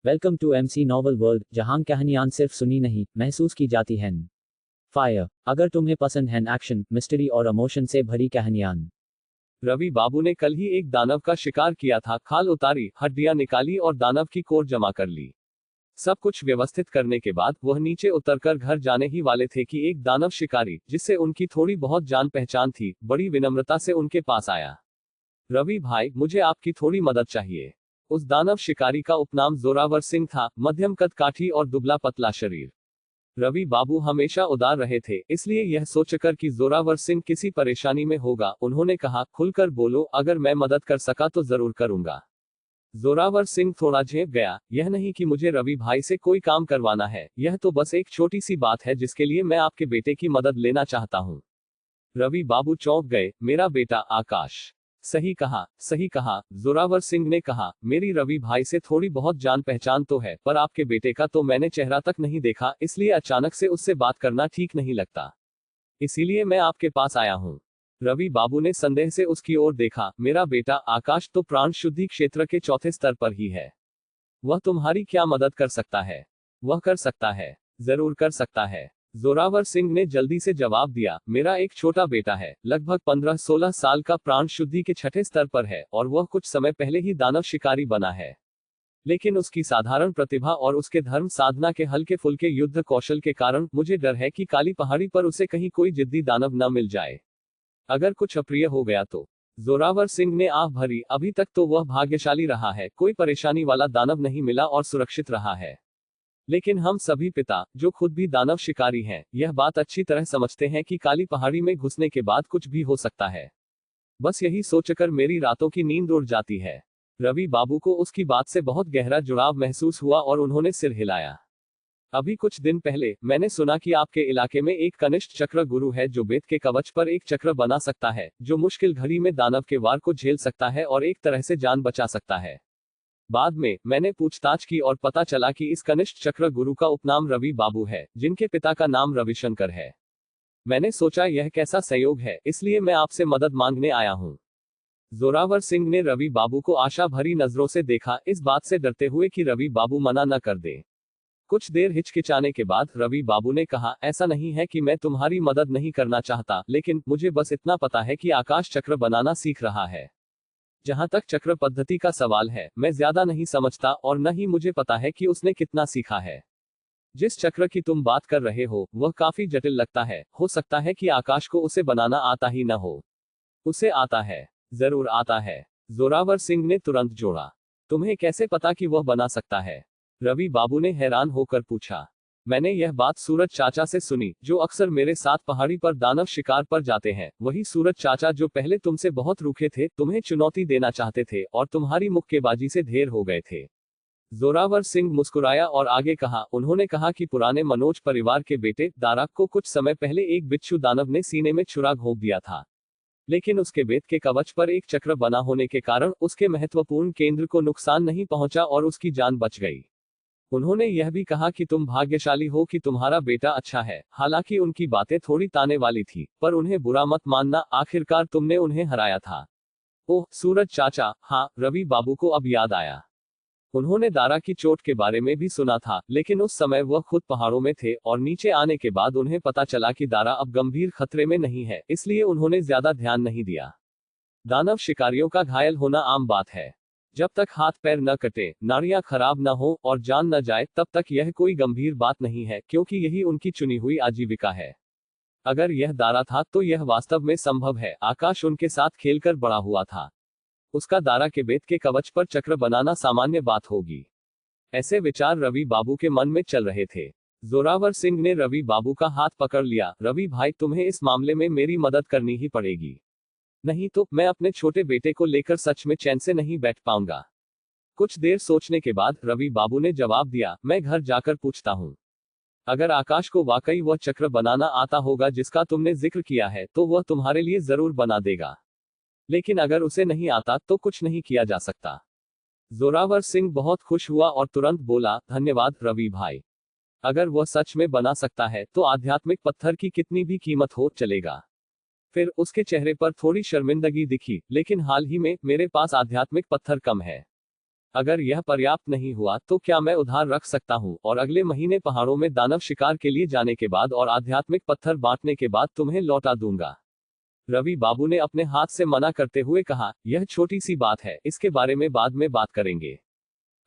Welcome to MC novel world, जहां कहानियां सिर्फ सुनी नहीं महसूस की जाती हैं। फायर। अगर तुम्हें पसंद है एक्शन, मिस्ट्री और इमोशन से भरी कहानियां। रवि बाबू ने कल ही एक दानव का शिकार किया था। खाल उतारी, हड्डियां निकाली और दानव की कोर जमा कर ली। सब कुछ व्यवस्थित करने के बाद वह नीचे उतरकर घर जाने ही वाले थे कि एक दानव शिकारी, जिससे उनकी थोड़ी बहुत जान पहचान थी, बड़ी विनम्रता से उनके पास आया। रवि भाई, मुझे आपकी थोड़ी मदद चाहिए। उस दानव शिकारी का उपनाम जोरावर सिंह था, मध्यम कद काठी और दुबला पतला शरीर। रवि बाबू हमेशा उदार रहे थे, इसलिए यह सोचकर कि जोरावर सिंह किसी परेशानी में होगा, उन्होंने कहा, खुलकर बोलो, अगर मैं मदद कर सका तो जरूर करूंगा। जोरावर सिंह थोड़ा झेप गया। यह नहीं कि मुझे रवि भाई से कोई काम करवाना है, यह तो बस एक छोटी सी बात है जिसके लिए मैं आपके बेटे की मदद लेना चाहता हूँ। रवि बाबू चौंक गए। मेरा बेटा आकाश। सही कहा, जोरावर सिंह ने कहा। मेरी रवि भाई से थोड़ी बहुत जान पहचान तो है, पर आपके बेटे का तो मैंने चेहरा तक नहीं देखा, इसलिए अचानक से उससे बात करना ठीक नहीं लगता। इसीलिए मैं आपके पास आया हूँ। रवि बाबू ने संदेह से उसकी ओर देखा। मेरा बेटा आकाश तो प्राण शुद्धि क्षेत्र के चौथे स्तर पर ही है। वह तुम्हारी क्या मदद कर सकता है? वह कर सकता है, जरूर कर सकता है। जोरावर सिंह ने जल्दी से जवाब दिया। मेरा एक छोटा बेटा है, लगभग 15-16 साल का, प्राण शुद्धि के छठे स्तर पर है, और वह कुछ समय पहले ही दानव शिकारी बना है। लेकिन उसकी साधारण प्रतिभा और उसके धर्म साधना के हल्के फुल्के युद्ध कौशल के कारण मुझे डर है कि काली पहाड़ी पर उसे कहीं कोई जिद्दी दानव न मिल जाए। अगर कुछ अप्रिय हो गया तो। जोरावर सिंह ने आह भरी। अभी तक तो वह भाग्यशाली रहा है, कोई परेशानी वाला दानव नहीं मिला और सुरक्षित रहा है। लेकिन हम सभी पिता, जो खुद भी दानव शिकारी हैं, यह बात अच्छी तरह समझते हैं कि काली पहाड़ी में घुसने के बाद कुछ भी हो सकता है। बस यही सोचकर मेरी रातों की नींद उड़ जाती है। रवि बाबू को उसकी बात से बहुत गहरा जुड़ाव महसूस हुआ और उन्होंने सिर हिलाया। अभी कुछ दिन पहले मैंने सुना कि आपके इलाके में एक कनिष्ठ चक्र गुरु है जो बेत के कवच पर एक चक्र बना सकता है, जो मुश्किल घड़ी में दानव के वार को झेल सकता है और एक तरह से जान बचा सकता है। बाद में मैंने पूछताछ की और पता चला कि इस कनिष्ठ चक्र गुरु का उपनाम रवि बाबू है, जिनके पिता का नाम रविशंकर है। मैंने सोचा यह कैसा संयोग है, इसलिए मैं आपसे मदद मांगने आया हूँ। जोरावर सिंह ने रवि बाबू को आशा भरी नजरों से देखा, इस बात से डरते हुए कि रवि बाबू मना न कर दे। कुछ देर हिचकिचाने के बाद रवि बाबू ने कहा, ऐसा नहीं है कि मैं तुम्हारी मदद नहीं करना चाहता, लेकिन मुझे बस इतना पता है कि आकाश चक्र बनाना सीख रहा है। जहां तक चक्र पद्धति का सवाल है, मैं ज्यादा नहीं समझता और न ही मुझे पता है कि उसने कितना सीखा है। जिस चक्र की तुम बात कर रहे हो, वह काफी जटिल लगता है। हो सकता है कि आकाश को उसे बनाना आता ही न हो। उसे आता है, जरूर आता है। जोरावर सिंह ने तुरंत जोड़ा। तुम्हें कैसे पता कि वह बना सकता है? रवि बाबू ने हैरान होकर पूछा। मैंने यह बात सूरज चाचा से सुनी, जो अक्सर मेरे साथ पहाड़ी पर दानव शिकार पर जाते हैं। वही सूरज चाचा जो पहले तुमसे बहुत रूखे थे, तुम्हें चुनौती देना चाहते थे और तुम्हारी मुक्केबाजी से ढेर हो गए थे। जोरावर सिंह मुस्कुराया और आगे कहा, उन्होंने कहा कि पुराने मनोज परिवार के बेटे दारा को कुछ समय पहले एक बिच्छू दानव ने सीने में छुरा घोंप दिया था। लेकिन उसके बेत के कवच पर एक चक्र बना होने के कारण उसके महत्वपूर्ण केंद्र को नुकसान नहीं पहुंचा और उसकी जान बच गई। उन्होंने यह भी कहा कि तुम भाग्यशाली हो कि तुम्हारा बेटा अच्छा है। हालांकि उनकी बातें थोड़ी ताने वाली थी, पर उन्हें बुरा मत मानना, आखिरकार तुमने उन्हें हराया था। ओह सूरज चाचा, हाँ, रवि बाबू को अब याद आया। उन्होंने दारा की चोट के बारे में भी सुना था, लेकिन उस समय वह खुद पहाड़ों में थे और नीचे आने के बाद उन्हें पता चला कि दारा अब गंभीर खतरे में नहीं है, इसलिए उन्होंने ज्यादा ध्यान नहीं दिया। दानव शिकारियों का घायल होना आम बात है। जब तक हाथ पैर न कटे, नाड़ियां खराब न हो और जान न जाए, तब तक यह कोई गंभीर बात नहीं है, क्योंकि यही उनकी चुनी हुई आजीविका है। अगर यह दारा था तो यह वास्तव में संभव है। आकाश उनके साथ खेलकर बड़ा हुआ था। उसका दारा के बेत के कवच पर चक्र बनाना सामान्य बात होगी। ऐसे विचार रवि बाबू के मन में चल रहे थे। जोरावर सिंह ने रवि बाबू का हाथ पकड़ लिया। रवि भाई, तुम्हें इस मामले में मेरी मदद करनी ही पड़ेगी। नहीं तो मैं अपने छोटे बेटे को लेकर सच में चैन से नहीं बैठ पाऊंगा। कुछ देर सोचने के बाद रवि बाबू ने जवाब दिया, मैं घर जाकर पूछता हूँ। अगर आकाश को वाकई वह चक्र बनाना आता होगा जिसका तुमने जिक्र किया है, तो वह तुम्हारे लिए जरूर बना देगा। लेकिन अगर उसे नहीं आता तो कुछ नहीं किया जा सकता। जोरावर सिंह बहुत खुश हुआ और तुरंत बोला, धन्यवाद रवि भाई। अगर वह सच में बना सकता है तो आध्यात्मिक पत्थर की कितनी भी कीमत हो चलेगा। फिर उसके चेहरे पर थोड़ी शर्मिंदगी दिखी, लेकिन हाल ही में मेरे पास आध्यात्मिक पत्थर कम है। अगर यह पर्याप्त नहीं हुआ तो क्या मैं उधार रख सकता हूँ और अगले महीने पहाड़ों में दानव शिकार के लिए जाने के बाद और आध्यात्मिक पत्थर बांटने के बाद तुम्हें लौटा दूंगा। रवि बाबू ने अपने हाथ से मना करते हुए कहा, यह छोटी सी बात है, इसके बारे में बाद में बात करेंगे।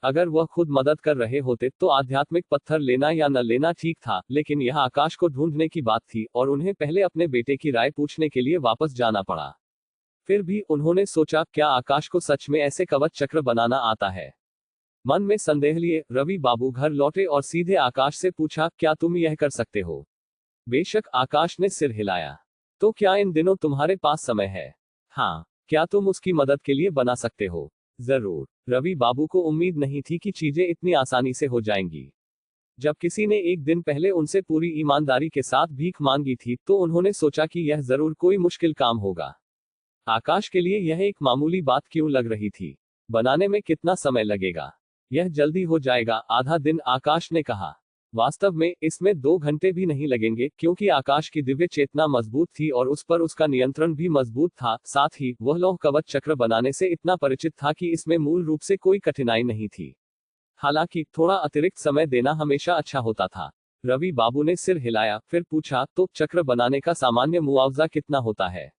अगर वह खुद मदद कर रहे होते तो आध्यात्मिक पत्थर लेना या न लेना ठीक था, लेकिन यह आकाश को ढूंढने की बात थी और उन्हें पहले अपने बेटे की राय पूछने के लिए वापस जाना पड़ा। फिर भी उन्होंने सोचा, क्या आकाश को सच में ऐसे कवच चक्र बनाना आता है? मन में संदेह लिए रवि बाबू घर लौटे और सीधे आकाश से पूछा, क्या तुम यह कर सकते हो? बेशक, आकाश ने सिर हिलाया। तो क्या इन दिनों तुम्हारे पास समय है? हाँ। क्या तुम उसकी मदद के लिए बना सकते हो? जरूर। रवि बाबू को उम्मीद नहीं थी कि चीजें इतनी आसानी से हो जाएंगी। जब किसी ने एक दिन पहले उनसे पूरी ईमानदारी के साथ भीख मांगी थी तो उन्होंने सोचा कि यह जरूर कोई मुश्किल काम होगा। आकाश के लिए यह एक मामूली बात क्यों लग रही थी? बनाने में कितना समय लगेगा? यह जल्दी हो जाएगा, आधा दिन, आकाश ने कहा। वास्तव में इसमें 2 घंटे भी नहीं लगेंगे, क्योंकि आकाश की दिव्य चेतना मजबूत थी और उस पर उसका नियंत्रण भी मजबूत था। साथ ही वह लौह कवच चक्र बनाने से इतना परिचित था कि इसमें मूल रूप से कोई कठिनाई नहीं थी। हालांकि थोड़ा अतिरिक्त समय देना हमेशा अच्छा होता था। रवि बाबू ने सिर हिलाया, फिर पूछा, तो चक्र बनाने का सामान्य मुआवजा कितना होता है?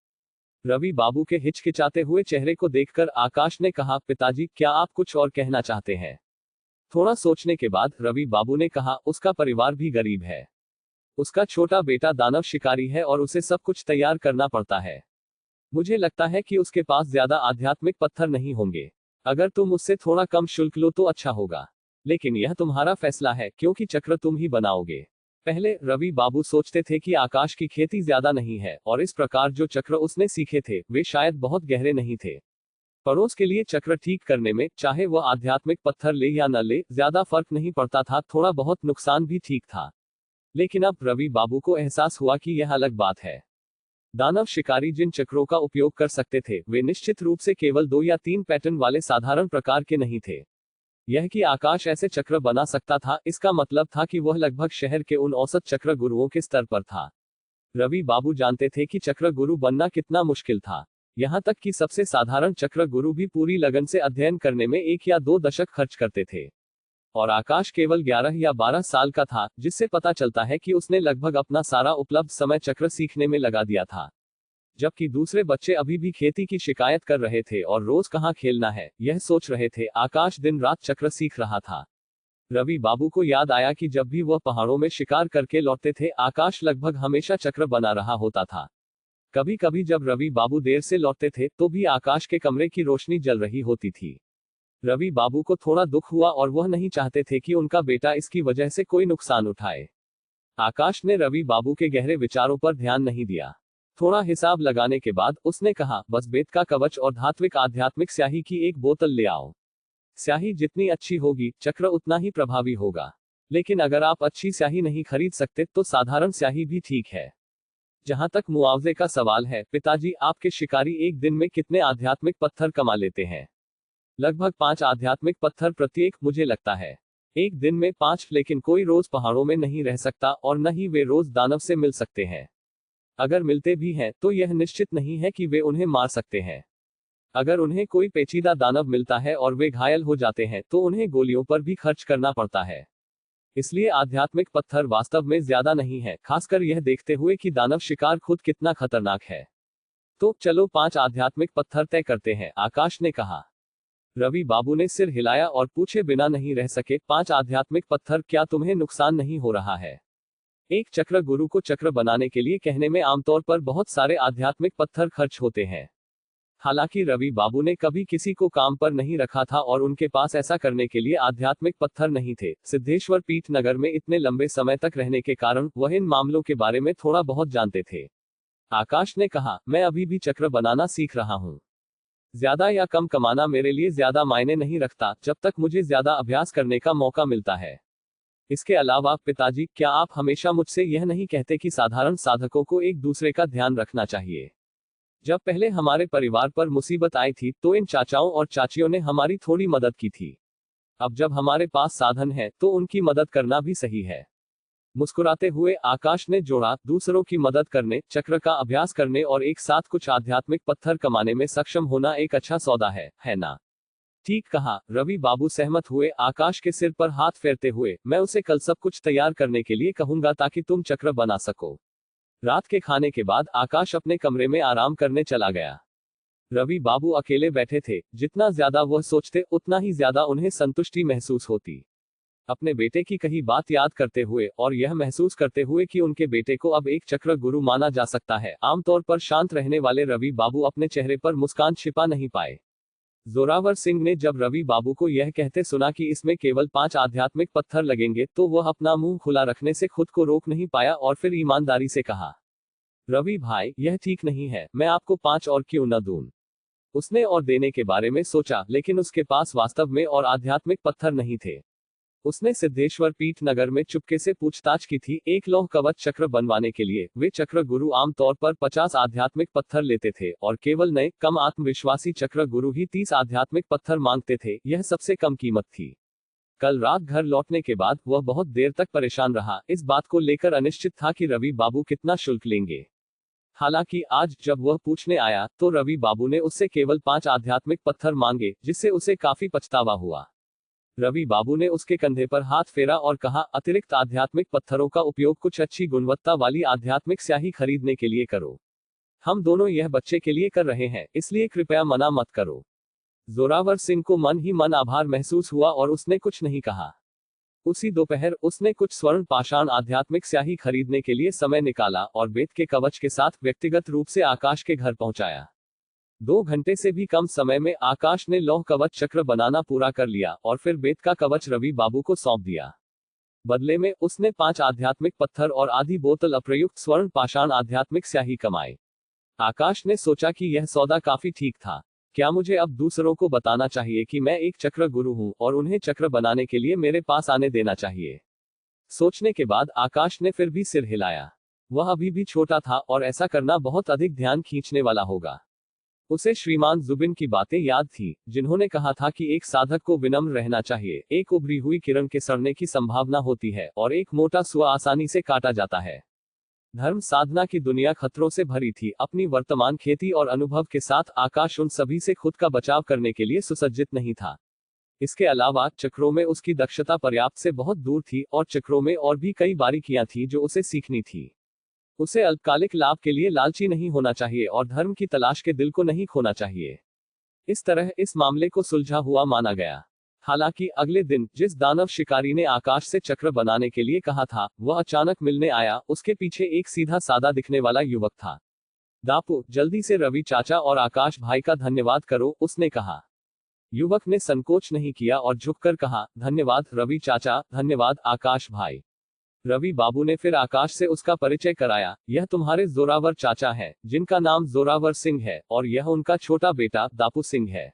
रवि बाबू के हिचकिचाते हुए चेहरे को देखकर आकाश ने कहा, पिताजी, क्या आप कुछ और कहना चाहते हैं? थोड़ा सोचने के बाद रवि बाबू ने कहा, उसका परिवार भी गरीब है। उसका छोटा बेटा दानव शिकारी है और उसे सब कुछ तैयार करना पड़ता है। मुझे लगता है कि उसके पास ज्यादा आध्यात्मिक पत्थर नहीं होंगे। अगर तुम उससे थोड़ा कम शुल्क लो तो अच्छा होगा। लेकिन यह तुम्हारा फैसला है, क्योंकि चक्र तुम ही बनाओगे। पहले रवि बाबू सोचते थे कि आकाश की खेती ज्यादा नहीं है और इस प्रकार जो चक्र उसने सीखे थे वे शायद बहुत गहरे नहीं थे। पड़ोस के लिए चक्र ठीक करने में चाहे वह आध्यात्मिक पत्थर ले या न ले ज्यादा फर्क नहीं पड़ता था, थोड़ा बहुत नुकसान भी ठीक था। लेकिन अब रवि बाबू को एहसास हुआ कि यह अलग बात है। दानव शिकारी जिन चक्रों का उपयोग कर सकते थे वे निश्चित रूप से केवल 2 या 3 पैटर्न वाले साधारण प्रकार के नहीं थे। यह कि आकाश ऐसे चक्र बना सकता था, इसका मतलब था कि वह लगभग शहर के उन औसत चक्र गुरुओं के स्तर पर था। रवि बाबू जानते थे कि चक्र गुरु बनना कितना मुश्किल था। यहाँ तक कि सबसे साधारण चक्र गुरु भी पूरी लगन से अध्ययन करने में 1 या 2 दशक खर्च करते थे। और आकाश केवल 11 या 12 साल का था, जिससे पता चलता है कि उसने लगभग अपना सारा उपलब्ध समय चक्र सीखने में लगा दिया था। जबकि दूसरे बच्चे अभी भी खेती की शिकायत कर रहे थे और रोज कहाँ खेलना है यह सोच रहे थे, आकाश दिन रात चक्र सीख रहा था। रवि बाबू को याद आया कि जब भी वह पहाड़ों में शिकार करके लौटते थे आकाश लगभग हमेशा चक्र बना रहा होता था। कभी कभी जब रवि बाबू देर से लौटते थे तो भी आकाश के कमरे की रोशनी जल रही होती थी। रवि बाबू को थोड़ा दुख हुआ और वह नहीं चाहते थे कि उनका बेटा इसकी वजह से कोई नुकसान उठाए। आकाश ने रवि बाबू के गहरे विचारों पर ध्यान नहीं दिया। थोड़ा हिसाब लगाने के बाद उसने कहा, बस बेत का कवच और धात्विक आध्यात्मिक स्याही की एक बोतल ले आओ। स्याही जितनी अच्छी होगी चक्र उतना ही प्रभावी होगा। लेकिन अगर आप अच्छी स्याही नहीं खरीद सकते तो साधारण स्याही भी ठीक है। जहां तक मुआवजे का सवाल है, पिताजी, आपके शिकारी एक दिन में कितने आध्यात्मिक पत्थर कमा लेते हैं? लगभग 5 आध्यात्मिक पत्थर प्रत्येक, मुझे लगता है। एक दिन में 5, लेकिन कोई रोज पहाड़ों में नहीं रह सकता और न ही वे रोज दानव से मिल सकते हैं। अगर मिलते भी हैं तो यह निश्चित नहीं है कि वे उन्हें मार सकते हैं। अगर उन्हें कोई पेचीदा दानव मिलता है और वे घायल हो जाते हैं तो उन्हें गोलियों पर भी खर्च करना पड़ता है। इसलिए आध्यात्मिक पत्थर वास्तव में ज्यादा नहीं है, खासकर यह देखते हुए कि दानव शिकार खुद कितना खतरनाक है। तो चलो 5 आध्यात्मिक पत्थर तय करते हैं, आकाश ने कहा। रवि बाबू ने सिर हिलाया और पूछे बिना नहीं रह सके, 5 आध्यात्मिक पत्थर, क्या तुम्हें नुकसान नहीं हो रहा है? एक चक्र गुरु को चक्र बनाने के लिए कहने में आमतौर पर बहुत सारे आध्यात्मिक पत्थर खर्च होते हैं। हालांकि रवि बाबू ने कभी किसी को काम पर नहीं रखा था और उनके पास ऐसा करने के लिए आध्यात्मिक पत्थर नहीं थे। सिद्धेश्वर पीठ नगर में इतने लंबे समय तक रहने के कारण वह इन मामलों के बारे में थोड़ा बहुत जानते थे। आकाश ने कहा, मैं अभी भी चक्र बनाना सीख रहा हूँ। ज्यादा या कम कमाना मेरे लिए ज्यादा मायने नहीं रखता, जब तक मुझे ज्यादा अभ्यास करने का मौका मिलता है। इसके अलावा पिताजी, क्या आप हमेशा मुझसे यह नहीं कहते कि साधारण साधकों को एक दूसरे का ध्यान रखना चाहिए? जब पहले हमारे परिवार पर मुसीबत आई थी तो इन चाचाओं और चाचियों ने हमारी थोड़ी मदद की थी। अब जब हमारे पास साधन है तो उनकी मदद करना भी सही है। मुस्कुराते हुए आकाश ने जोड़ा, दूसरों की मदद करने, चक्र का अभ्यास करने और एक साथ कुछ आध्यात्मिक पत्थर कमाने में सक्षम होना एक अच्छा सौदा है ना? ठीक कहा, रवि बाबू सहमत हुए। आकाश के सिर पर हाथ फेरते हुए, मैं उसे कल सब कुछ तैयार करने के लिए कहूंगा ताकि तुम चक्र बना सको। रात के खाने के बाद आकाश अपने कमरे में आराम करने चला गया। रवि बाबू अकेले बैठे थे। जितना ज्यादा वह सोचते उतना ही ज्यादा उन्हें संतुष्टि महसूस होती। अपने बेटे की कही बात याद करते हुए और यह महसूस करते हुए कि उनके बेटे को अब एक चक्र गुरु माना जा सकता है, आमतौर पर शांत रहने वाले रवि बाबू अपने चेहरे पर मुस्कान छिपा नहीं पाए। जोरावर सिंह ने जब रवि बाबू को यह कहते सुना कि इसमें केवल 5 आध्यात्मिक पत्थर लगेंगे तो वह अपना मुंह खुला रखने से खुद को रोक नहीं पाया और फिर ईमानदारी से कहा, रवि भाई, यह ठीक नहीं है, मैं आपको 5 और क्यों न दूं। उसने और देने के बारे में सोचा, लेकिन उसके पास वास्तव में और आध्यात्मिक पत्थर नहीं थे। उसने सिद्धेश्वर पीठ नगर में चुपके से पूछताछ की थी। एक लौह कवच चक्र बनवाने के लिए वे चक्र गुरु आमतौर पर 50 आध्यात्मिक पत्थर लेते थे और केवल नए कम आत्मविश्वासी चक्र गुरु ही 30 आध्यात्मिक पत्थर मांगते थे। यह सबसे कम कीमत थी। कल रात घर लौटने के बाद वह बहुत देर तक परेशान रहा। इस बात को लेकर अनिश्चित था कि रवि बाबू कितना शुल्क लेंगे। हालांकि आज जब वह पूछने आया तो रवि बाबू ने उससे केवल 5 आध्यात्मिक पत्थर मांगे, जिससे उसे काफी पछतावा हुआ। रवि बाबू ने उसके कंधे पर हाथ फेरा और कहा, अतिरिक्त आध्यात्मिक पत्थरों का उपयोग कुछ अच्छी गुणवत्ता वाली आध्यात्मिक स्याही खरीदने के लिए करो। हम दोनों यह बच्चे के लिए कर रहे हैं, इसलिए कृपया मना मत करो। जोरावर सिंह को मन ही मन आभार महसूस हुआ और उसने कुछ नहीं कहा। उसी दोपहर उसने कुछ स्वर्ण पाषाण आध्यात्मिक स्याही खरीदने के लिए समय निकाला और बेत के कवच के साथ व्यक्तिगत रूप से आकाश के घर पहुंचाया। 2 घंटे से भी कम समय में आकाश ने लौह कवच चक्र बनाना पूरा कर लिया और फिर बेत का कवच रवि बाबू को सौंप दिया। बदले में उसने 5 आध्यात्मिक पत्थर और आधी बोतल अप्रयुक्त स्वर्ण पाषाण आध्यात्मिक स्याही कमाए। आकाश ने सोचा कि यह सौदा काफी ठीक था। क्या मुझे अब दूसरों को बताना चाहिए कि मैं एक चक्र गुरु हूं और उन्हें चक्र बनाने के लिए मेरे पास आने देना चाहिए? सोचने के बाद आकाश ने फिर भी सिर हिलाया। वह अभी भी छोटा था और ऐसा करना बहुत अधिक ध्यान खींचने वाला होगा। उसे श्रीमान जुबिन की बातें याद थी, जिन्होंने कहा था कि एक साधक को विनम्र रहना चाहिए। एक उभरी हुई किरण के सड़ने की संभावना होती है और एक मोटा सुआ आसानी से काटा जाता है। धर्म साधना की दुनिया खतरों से भरी थी। अपनी वर्तमान खेती और अनुभव के साथ आकाश उन सभी से खुद का बचाव करने के लिए सुसज्जित नहीं था। इसके अलावा चक्रों में उसकी दक्षता पर्याप्त से बहुत दूर थी और चक्रों में और भी कई बारीकियां थी जो उसे सीखनी थी। उसे अल्पकालिक लाभ के लिए लालची नहीं होना चाहिए और धर्म की तलाश के दिल को नहीं खोना चाहिए। इस तरह इस मामले को सुलझा हुआ माना गया। हालांकि अगले दिन जिस दानव शिकारी ने आकाश से चक्र बनाने के लिए कहा था, वह अचानक मिलने आया। उसके पीछे एक सीधा सादा दिखने वाला युवक था। दापू, जल्दी से रवि चाचा और आकाश भाई का धन्यवाद करो, उसने कहा। युवक ने संकोच नहीं किया और झुककर कहा, धन्यवाद रवि चाचा, धन्यवाद आकाश भाई। रवि बाबू ने फिर आकाश से उसका परिचय कराया। यह तुम्हारे जोरावर चाचा है, जिनका नाम जोरावर सिंह है, और यह उनका छोटा बेटा दापू सिंह है।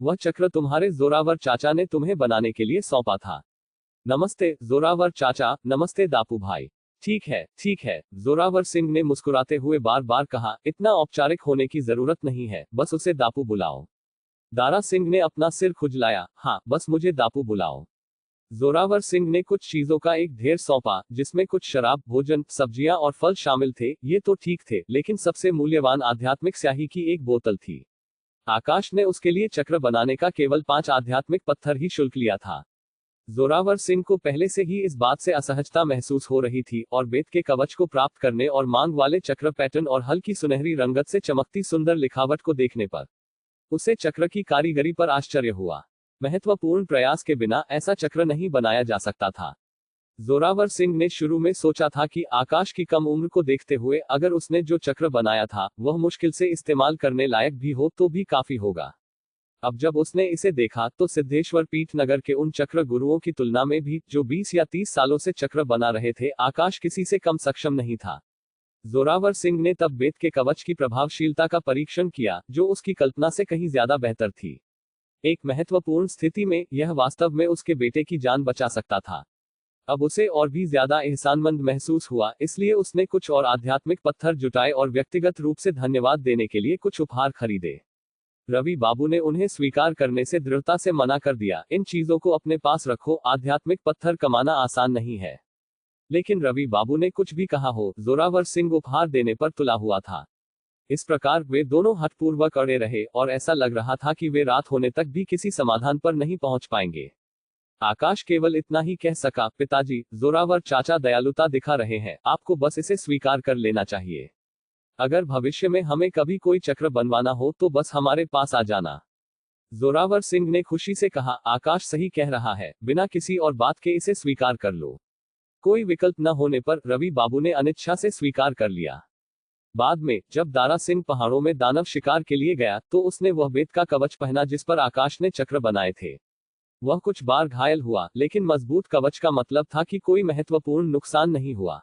वह चक्र तुम्हारे जोरावर चाचा ने तुम्हें बनाने के लिए सौंपा था। नमस्ते जोरावर चाचा, नमस्ते दापू भाई। ठीक है, जोरावर सिंह ने मुस्कुराते हुए बार बार कहा, इतना औपचारिक होने की जरूरत नहीं है, बस उसे दापू बुलाओ। दारा सिंह ने अपना सिर खुजलाया, हाँ, बस मुझे दापू बुलाओ। जोरावर सिंह ने कुछ चीजों का एक ढेर सौंपा, जिसमें कुछ शराब, भोजन, सब्जियां और फल शामिल थे। ये तो ठीक थे, लेकिन सबसे मूल्यवान आध्यात्मिक स्याही की एक बोतल थी। आकाश ने उसके लिए चक्र बनाने का केवल 5 आध्यात्मिक पत्थर ही शुल्क लिया था। जोरावर सिंह को पहले से ही इस बात से असहजता महसूस हो रही थी और बेत के कवच को प्राप्त करने और मांग वाले चक्र पैटर्न और हल्की सुनहरी रंगत से चमकती सुंदर लिखावट को देखने पर उसे चक्र की कारीगरी पर आश्चर्य हुआ। महत्वपूर्ण प्रयास के बिना ऐसा चक्र नहीं बनाया जा सकता था। जोरावर सिंह ने शुरू में सोचा था कि आकाश की कम उम्र को देखते हुए अगर उसने जो चक्र बनाया था वह मुश्किल से इस्तेमाल करने लायक भी हो तो भी काफी होगा। अब जब उसने इसे देखा तो सिद्धेश्वर पीठ नगर के उन चक्र गुरुओं की तुलना में भी, जो 20 या 30 सालों से चक्र बना रहे थे, आकाश किसी से कम सक्षम नहीं था। जोरावर सिंह ने तब बेत के कवच की प्रभावशीलता का परीक्षण किया, जो उसकी कल्पना से कहीं ज्यादा बेहतर थी। एक महत्वपूर्ण स्थिति में यह वास्तव में उसके बेटे की जान बचा सकता था। अब उसे और भी ज्यादा एहसानमंद महसूस हुआ, इसलिए उसने कुछ और आध्यात्मिक पत्थर जुटाए और व्यक्तिगत रूप से धन्यवाद देने के लिए कुछ उपहार खरीदे। रवि बाबू ने उन्हें स्वीकार करने से दृढ़ता से मना कर दिया। इन चीजों को अपने पास रखो, आध्यात्मिक पत्थर कमाना आसान नहीं है। लेकिन रवि बाबू ने कुछ भी कहा हो, जोरावर सिंह उपहार देने पर तुला हुआ था। इस प्रकार वे दोनों हठपूर्वक अड़े रहे और ऐसा लग रहा था कि वे रात होने तक भी किसी समाधान पर नहीं पहुंच पाएंगे। आकाश केवल इतना ही कह सका, पिताजी, जोरावर चाचा दयालुता दिखा रहे हैं, आपको बस इसे स्वीकार कर लेना चाहिए। अगर भविष्य में हमें कभी कोई चक्र बनवाना हो तो बस हमारे पास आ जाना। जोरावर सिंह ने खुशी से कहा, आकाश सही कह रहा है, बिना किसी और बात के इसे स्वीकार कर लो। कोई विकल्प न होने पर रवि बाबू ने अनिच्छा से स्वीकार कर लिया। बाद में जब दारा सिंह पहाड़ों में दानव शिकार के लिए गया तो उसने वह बेत का कवच पहना जिस पर आकाश ने चक्र बनाए थे। वह कुछ बार घायल हुआ, लेकिन मजबूत कवच का मतलब था कि कोई महत्वपूर्ण नुकसान नहीं हुआ।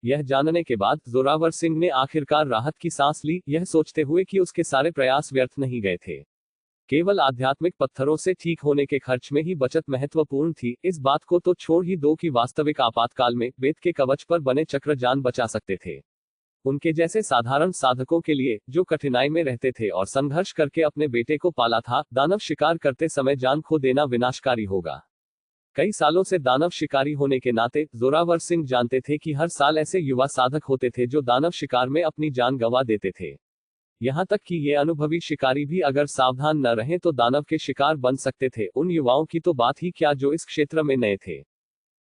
यह जानने के बाद जोरावर सिंह ने आखिरकार राहत की सांस ली, यह सोचते हुए कि उसके सारे प्रयास व्यर्थ नहीं गए थे। केवल आध्यात्मिक पत्थरों से ठीक होने के खर्च में ही बचत महत्वपूर्ण थी। इस बात को तो छोड़ ही दो कि वास्तविक आपातकाल में बेत के कवच पर बने चक्र जान बचा सकते थे। उनके जैसे साधारण साधकों के लिए, जो कठिनाई में रहते थे और संघर्ष करके अपने बेटे को पाला था, दानव शिकार करते समय जान खो देना विनाशकारी होगा। कई सालों से दानव शिकारी होने के नाते जोरावर सिंह जानते थे कि हर साल ऐसे युवा साधक होते थे जो दानव शिकार में अपनी जान गंवा देते थे। यहाँ तक कि ये अनुभवी शिकारी भी अगर सावधान न रहें तो दानव के शिकार बन सकते थे। उन युवाओं की तो बात ही क्या जो इस क्षेत्र में नए थे।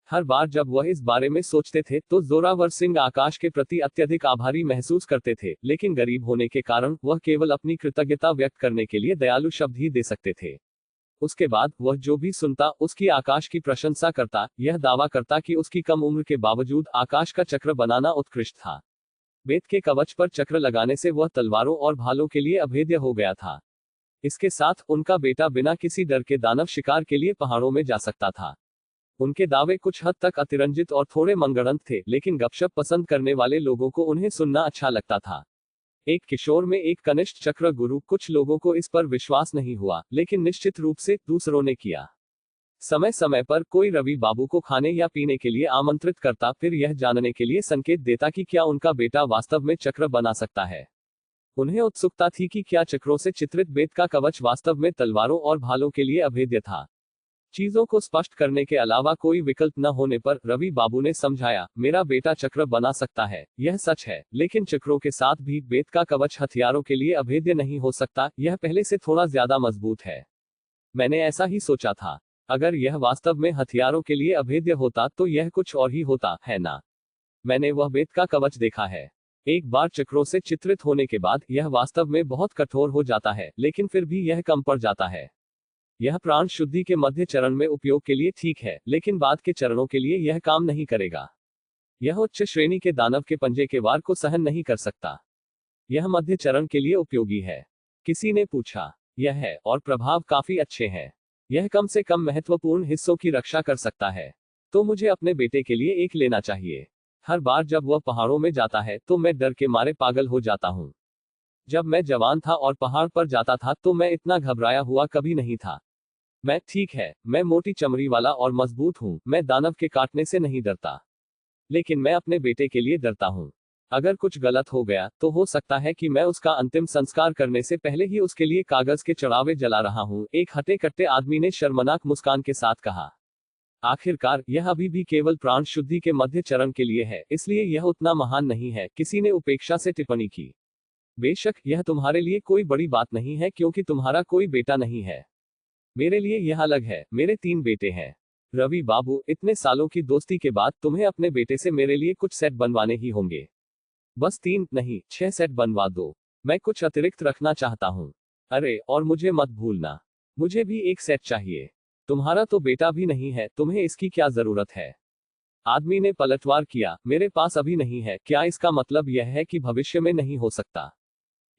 हर बार जब वह इस बारे में सोचते थे तो जोरावर सिंह आकाश के प्रति अत्यधिक आभारी महसूस करते थे, लेकिन गरीब होने के कारण वह केवल अपनी कृतज्ञता व्यक्त करने के लिए दयालु शब्द ही दे सकते थे। उसके बाद वह जो भी सुनता उसकी आकाश की प्रशंसा करता, यह दावा करता कि उसकी कम उम्र के बावजूद आकाश का चक्र बनाना उत्कृष्ट था। बेत के कवच पर चक्र लगाने से वह तलवारों और भालों के लिए अभेद्य हो गया था। इसके साथ उनका बेटा बिना किसी डर के दानव शिकार के लिए पहाड़ों में जा सकता था। उनके दावे कुछ हद तक अतिरंजित और थोड़े मनगढ़ंत थे, लेकिन गपशप पसंद करने वाले लोगों को उन्हें सुनना अच्छा लगता था। एक किशोर में एक कनिष्ठ चक्र गुरु, कुछ लोगों को इस पर विश्वास नहीं हुआ, लेकिन निश्चित रूप से दूसरों ने किया। समय समय पर कोई रवि बाबू को खाने या पीने के लिए आमंत्रित करता, फिर यह जानने के लिए संकेत देता कि क्या उनका बेटा वास्तव में चक्र बना सकता है। उन्हें उत्सुकता थी कि क्या चक्रों से चित्रित बेत का कवच वास्तव में तलवारों और भालों के लिए अभेद्य था। चीजों को स्पष्ट करने के अलावा कोई विकल्प न होने पर रवि बाबू ने समझाया, मेरा बेटा चक्र बना सकता है, यह सच है, लेकिन चक्रों के साथ भी बेत का कवच हथियारों के लिए अभेद्य नहीं हो सकता, यह पहले से थोड़ा ज्यादा मजबूत है। मैंने ऐसा ही सोचा था। अगर यह वास्तव में हथियारों के लिए अभेद्य होता तो यह कुछ और ही होता, है ना? मैंने वह बेत का कवच देखा है। एक बार चक्रों से चित्रित होने के बाद यह वास्तव में बहुत कठोर हो जाता है, लेकिन फिर भी यह कम पड़ जाता है। यह प्राण शुद्धि के मध्य चरण में उपयोग के लिए ठीक है, लेकिन बाद के चरणों के लिए यह काम नहीं करेगा। यह उच्च श्रेणी के दानव के पंजे के वार को सहन नहीं कर सकता। यह मध्य चरण के लिए उपयोगी है। किसी ने पूछा, यह है, और प्रभाव काफी अच्छे हैं। यह कम से कम महत्वपूर्ण हिस्सों की रक्षा कर सकता है। तो मुझे अपने बेटे के लिए एक लेना चाहिए। हर बार जब वह पहाड़ों में जाता है तो मैं डर के मारे पागल हो जाता हूँ। जब मैं जवान था और पहाड़ पर जाता था तो मैं इतना घबराया हुआ कभी नहीं था। मैं ठीक है, मैं मोटी चमड़ी वाला और मजबूत हूँ, मैं दानव के काटने से नहीं डरता, लेकिन मैं अपने बेटे के लिए डरता हूँ। अगर कुछ गलत हो गया तो हो सकता है कि मैं उसका अंतिम संस्कार करने से पहले ही उसके लिए कागज के चढ़ावे जला रहा हूँ, एक हटे कट्टे आदमी ने शर्मनाक मुस्कान के साथ कहा। आखिरकार यह अभी भी केवल प्राण शुद्धि के मध्य चरण के लिए है, इसलिए यह उतना महान नहीं है, किसी ने उपेक्षा से टिप्पणी की। बेशक यह तुम्हारे लिए कोई बड़ी बात नहीं है क्योंकि तुम्हारा कोई बेटा नहीं है। मेरे लिए यह अलग है, मेरे 3 बेटे हैं। रवि बाबू, इतने सालों की दोस्ती के बाद तुम्हें अपने बेटे से मेरे लिए कुछ सेट बनवाने ही होंगे। बस 3 नहीं, 6 सेट बनवा दो। मैं कुछ अतिरिक्त रखना चाहता हूँ। अरे, और मुझे मत भूलना, मुझे भी एक सेट चाहिए। तुम्हारा तो बेटा भी नहीं है, तुम्हें इसकी क्या जरूरत है? आदमी ने पलटवार किया, मेरे पास अभी नहीं है, क्या इसका मतलब यह है कि भविष्य में नहीं हो सकता?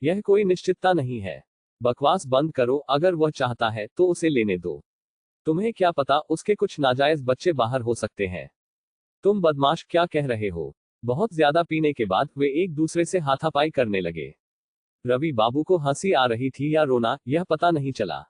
यह कोई निश्चितता नहीं है। बकवास बंद करो, अगर वह चाहता है तो उसे लेने दो। तुम्हें क्या पता, उसके कुछ नाजायज बच्चे बाहर हो सकते हैं। तुम बदमाश, क्या कह रहे हो? बहुत ज्यादा पीने के बाद वे एक दूसरे से हाथापाई करने लगे। रवि बाबू को हंसी आ रही थी या रोना, यह पता नहीं चला।